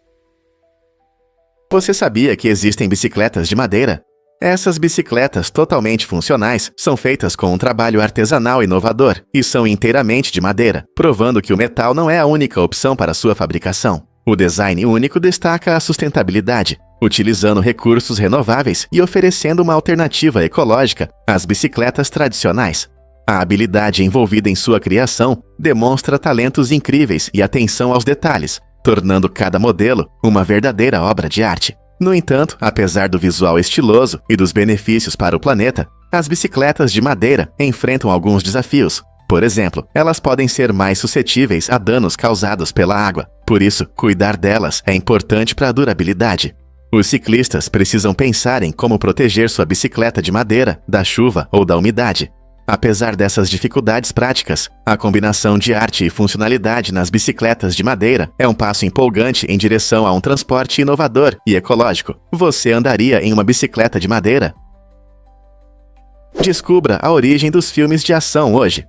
S1: Você sabia que existem bicicletas de madeira? Essas bicicletas totalmente funcionais são feitas com um trabalho artesanal inovador e são inteiramente de madeira, provando que o metal não é a única opção para sua fabricação. O design único destaca a sustentabilidade, utilizando recursos renováveis e oferecendo uma alternativa ecológica às bicicletas tradicionais. A habilidade envolvida em sua criação demonstra talentos incríveis e atenção aos detalhes, tornando cada modelo uma verdadeira obra de arte. No entanto, apesar do visual estiloso e dos benefícios para o planeta, as bicicletas de madeira enfrentam alguns desafios. Por exemplo, elas podem ser mais suscetíveis a danos causados pela água. Por isso, cuidar delas é importante para a durabilidade. Os ciclistas precisam pensar em como proteger sua bicicleta de madeira da chuva ou da umidade. Apesar dessas dificuldades práticas, a combinação de arte e funcionalidade nas bicicletas de madeira é um passo empolgante em direção a um transporte inovador e ecológico. Você andaria em uma bicicleta de madeira? Descubra a origem dos filmes de ação hoje.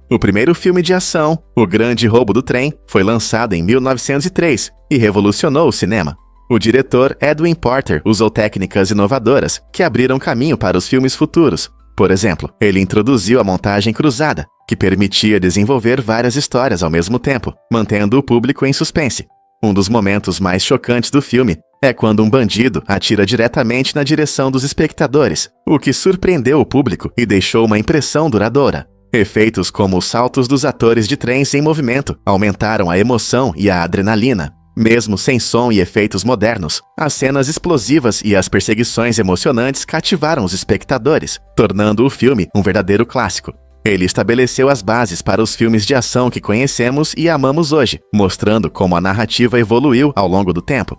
S1: O primeiro filme de ação, O Grande Roubo do Trem, foi lançado em 1903 e revolucionou o cinema. O diretor Edwin Porter usou técnicas inovadoras que abriram caminho para os filmes futuros. Por exemplo, ele introduziu a montagem cruzada, que permitia desenvolver várias histórias ao mesmo tempo, mantendo o público em suspense. Um dos momentos mais chocantes do filme é quando um bandido atira diretamente na direção dos espectadores, o que surpreendeu o público e deixou uma impressão duradoura. Efeitos como os saltos dos atores de trens em movimento aumentaram a emoção e a adrenalina. Mesmo sem som e efeitos modernos, as cenas explosivas e as perseguições emocionantes cativaram os espectadores, tornando o filme um verdadeiro clássico. Ele estabeleceu as bases para os filmes de ação que conhecemos e amamos hoje, mostrando como a narrativa evoluiu ao longo do tempo.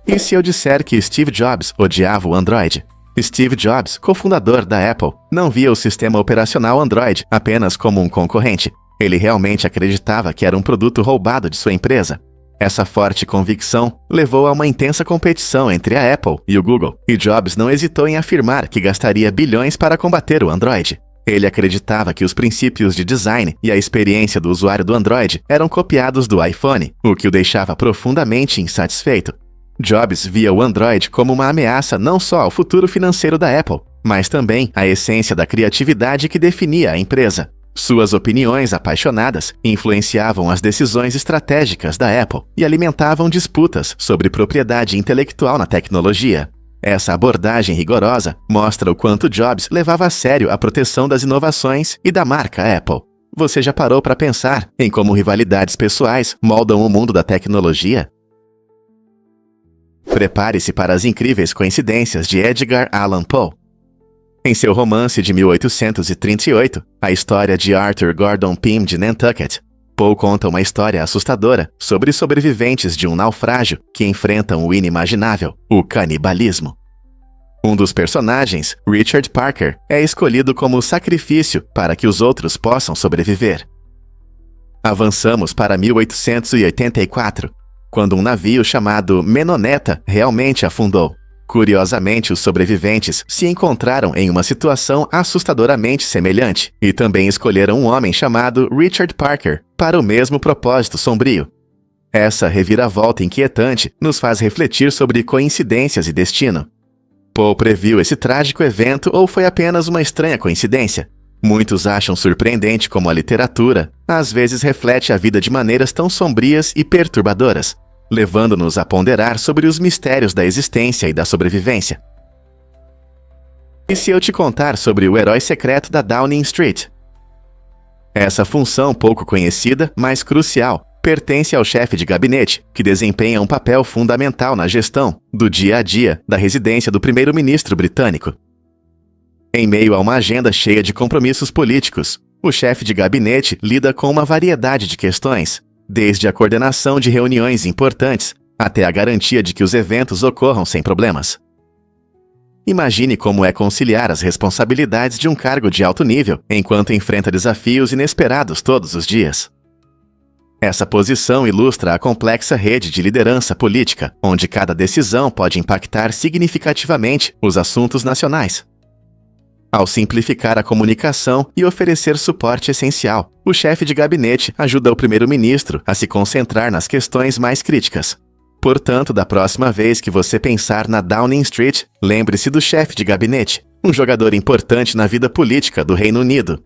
S1: E se eu disser que Steve Jobs odiava o Android? Steve Jobs, cofundador da Apple, não via o sistema operacional Android apenas como um concorrente. Ele realmente acreditava que era um produto roubado de sua empresa. Essa forte convicção levou a uma intensa competição entre a Apple e o Google, e Jobs não hesitou em afirmar que gastaria bilhões para combater o Android. Ele acreditava que os princípios de design e a experiência do usuário do Android eram copiados do iPhone, o que o deixava profundamente insatisfeito. Jobs via o Android como uma ameaça não só ao futuro financeiro da Apple, mas também à essência da criatividade que definia a empresa. Suas opiniões apaixonadas influenciavam as decisões estratégicas da Apple e alimentavam disputas sobre propriedade intelectual na tecnologia. Essa abordagem rigorosa mostra o quanto Jobs levava a sério a proteção das inovações e da marca Apple. Você já parou para pensar em como rivalidades pessoais moldam o mundo da tecnologia? Prepare-se para as incríveis coincidências de Edgar Allan Poe. Em seu romance de 1838, A História de Arthur Gordon Pym de Nantucket, Poe conta uma história assustadora sobre sobreviventes de um naufrágio que enfrentam o inimaginável, o canibalismo. Um dos personagens, Richard Parker, é escolhido como sacrifício para que os outros possam sobreviver. Avançamos para 1884, quando um navio chamado Menoneta realmente afundou. Curiosamente, os sobreviventes se encontraram em uma situação assustadoramente semelhante e também escolheram um homem chamado Richard Parker para o mesmo propósito sombrio. Essa reviravolta inquietante nos faz refletir sobre coincidências e destino. Poe previu esse trágico evento ou foi apenas uma estranha coincidência? Muitos acham surpreendente como a literatura, às vezes, reflete a vida de maneiras tão sombrias e perturbadoras, levando-nos a ponderar sobre os mistérios da existência e da sobrevivência. E se eu te contar sobre o herói secreto da Downing Street? Essa função pouco conhecida, mas crucial, pertence ao chefe de gabinete, que desempenha um papel fundamental na gestão do dia a dia da residência do primeiro-ministro britânico. Em meio a uma agenda cheia de compromissos políticos, o chefe de gabinete lida com uma variedade de questões, desde a coordenação de reuniões importantes até a garantia de que os eventos ocorram sem problemas. Imagine como é conciliar as responsabilidades de um cargo de alto nível enquanto enfrenta desafios inesperados todos os dias. Essa posição ilustra a complexa rede de liderança política, onde cada decisão pode impactar significativamente os assuntos nacionais. Ao simplificar a comunicação e oferecer suporte essencial, o chefe de gabinete ajuda o primeiro-ministro a se concentrar nas questões mais críticas. Portanto, da próxima vez que você pensar na Downing Street, lembre-se do chefe de gabinete, um jogador importante na vida política do Reino Unido.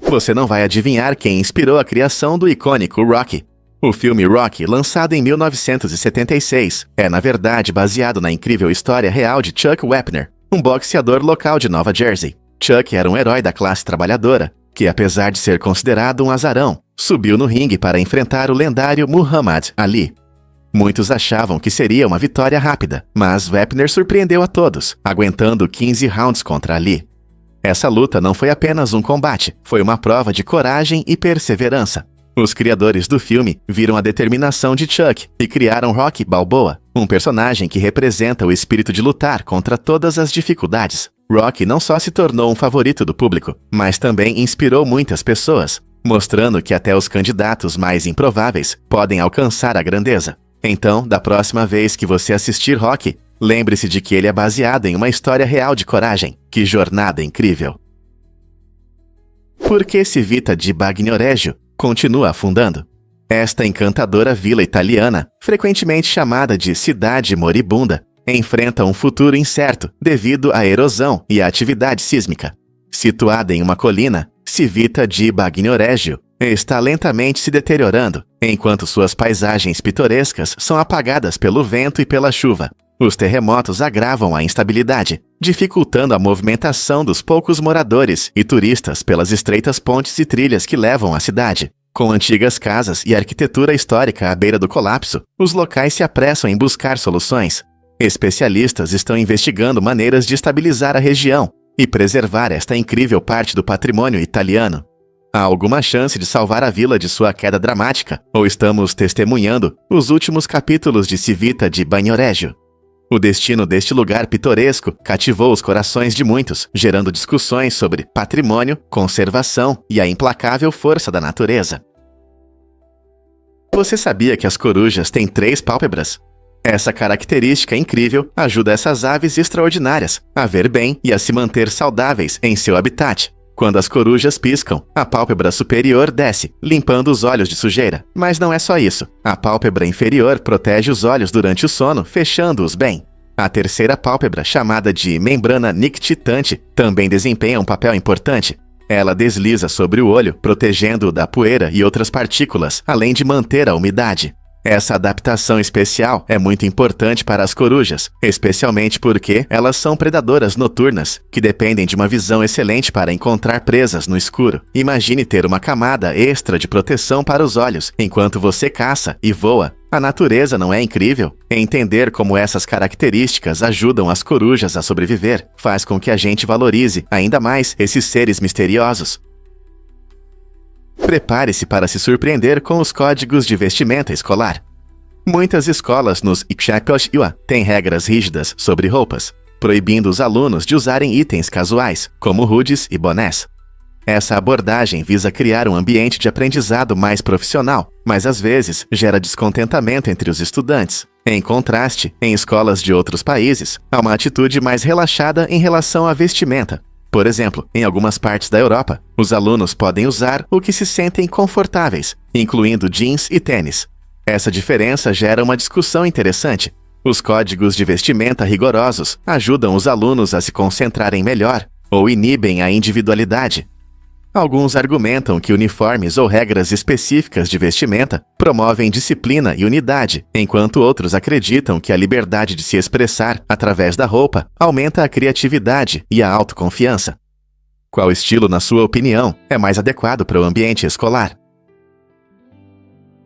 S1: Você não vai adivinhar quem inspirou a criação do icônico Rocky. O filme Rocky, lançado em 1976, é na verdade baseado na incrível história real de Chuck Wepner, um boxeador local de Nova Jersey. Chuck era um herói da classe trabalhadora, que apesar de ser considerado um azarão, subiu no ringue para enfrentar o lendário Muhammad Ali. Muitos achavam que seria uma vitória rápida, mas Wepner surpreendeu a todos, aguentando 15 rounds contra Ali. Essa luta não foi apenas um combate, foi uma prova de coragem e perseverança. Os criadores do filme viram a determinação de Chuck e criaram Rocky Balboa, um personagem que representa o espírito de lutar contra todas as dificuldades. Rocky não só se tornou um favorito do público, mas também inspirou muitas pessoas, mostrando que até os candidatos mais improváveis podem alcançar a grandeza. Então, da próxima vez que você assistir Rocky, lembre-se de que ele é baseado em uma história real de coragem. Que jornada incrível! Por que Civita di Bagnoregio continua afundando? Esta encantadora vila italiana, frequentemente chamada de Cidade Moribunda, enfrenta um futuro incerto devido à erosão e à atividade sísmica. Situada em uma colina, Civita di Bagnoregio está lentamente se deteriorando, enquanto suas paisagens pitorescas são apagadas pelo vento e pela chuva. Os terremotos agravam a instabilidade, dificultando a movimentação dos poucos moradores e turistas pelas estreitas pontes e trilhas que levam à cidade. Com antigas casas e arquitetura histórica à beira do colapso, os locais se apressam em buscar soluções. Especialistas estão investigando maneiras de estabilizar a região, e preservar esta incrível parte do patrimônio italiano. Há alguma chance de salvar a vila de sua queda dramática, ou estamos testemunhando os últimos capítulos de Civita di Bagnoregio? O destino deste lugar pitoresco cativou os corações de muitos, gerando discussões sobre patrimônio, conservação e a implacável força da natureza. Você sabia que as corujas têm 3 pálpebras? Essa característica incrível ajuda essas aves extraordinárias a ver bem e a se manter saudáveis em seu habitat. Quando as corujas piscam, a pálpebra superior desce, limpando os olhos de sujeira. Mas não é só isso. A pálpebra inferior protege os olhos durante o sono, fechando-os bem. A terceira pálpebra, chamada de membrana nictitante, também desempenha um papel importante. Ela desliza sobre o olho, protegendo-o da poeira e outras partículas, além de manter a umidade. Essa adaptação especial é muito importante para as corujas, especialmente porque elas são predadoras noturnas, que dependem de uma visão excelente para encontrar presas no escuro. Imagine ter uma camada extra de proteção para os olhos, enquanto você caça e voa. A natureza não é incrível? Entender como essas características ajudam as corujas a sobreviver faz com que a gente valorize ainda mais esses seres misteriosos. Prepare-se para se surpreender com os códigos de vestimenta escolar. Muitas escolas nos Ixacoxiua têm regras rígidas sobre roupas, proibindo os alunos de usarem itens casuais, como hoodies e bonés. Essa abordagem visa criar um ambiente de aprendizado mais profissional, mas às vezes gera descontentamento entre os estudantes. Em contraste, em escolas de outros países, há uma atitude mais relaxada em relação à vestimenta. Por exemplo, em algumas partes da Europa, os alunos podem usar o que se sentem confortáveis, incluindo jeans e tênis. Essa diferença gera uma discussão interessante. Os códigos de vestimenta rigorosos ajudam os alunos a se concentrarem melhor ou inibem a individualidade. Alguns argumentam que uniformes ou regras específicas de vestimenta promovem disciplina e unidade, enquanto outros acreditam que a liberdade de se expressar através da roupa aumenta a criatividade e a autoconfiança. Qual estilo, na sua opinião, é mais adequado para o ambiente escolar?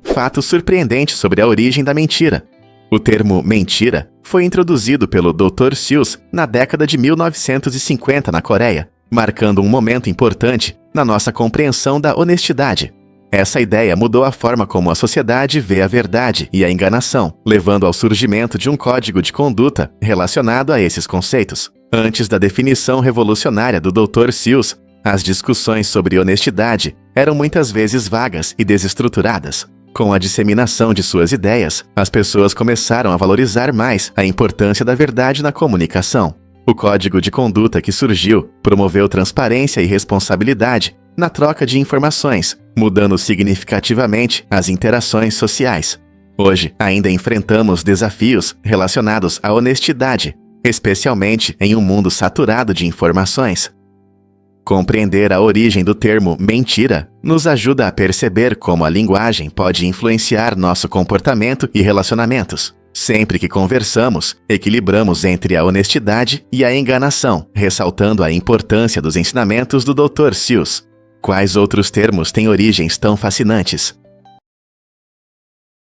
S1: Fato surpreendente sobre a origem da mentira. O termo mentira foi introduzido pelo Dr. Seuss na década de 1950 na Coreia, marcando um momento importante na nossa compreensão da honestidade. Essa ideia mudou a forma como a sociedade vê a verdade e a enganação, levando ao surgimento de um código de conduta relacionado a esses conceitos. Antes da definição revolucionária do Dr. Seuss, as discussões sobre honestidade eram muitas vezes vagas e desestruturadas. Com a disseminação de suas ideias, as pessoas começaram a valorizar mais a importância da verdade na comunicação. O código de conduta que surgiu promoveu transparência e responsabilidade na troca de informações, mudando significativamente as interações sociais. Hoje, ainda enfrentamos desafios relacionados à honestidade, especialmente em um mundo saturado de informações. Compreender a origem do termo mentira nos ajuda a perceber como a linguagem pode influenciar nosso comportamento e relacionamentos. Sempre que conversamos, equilibramos entre a honestidade e a enganação, ressaltando a importância dos ensinamentos do Dr. Seuss. Quais outros termos têm origens tão fascinantes?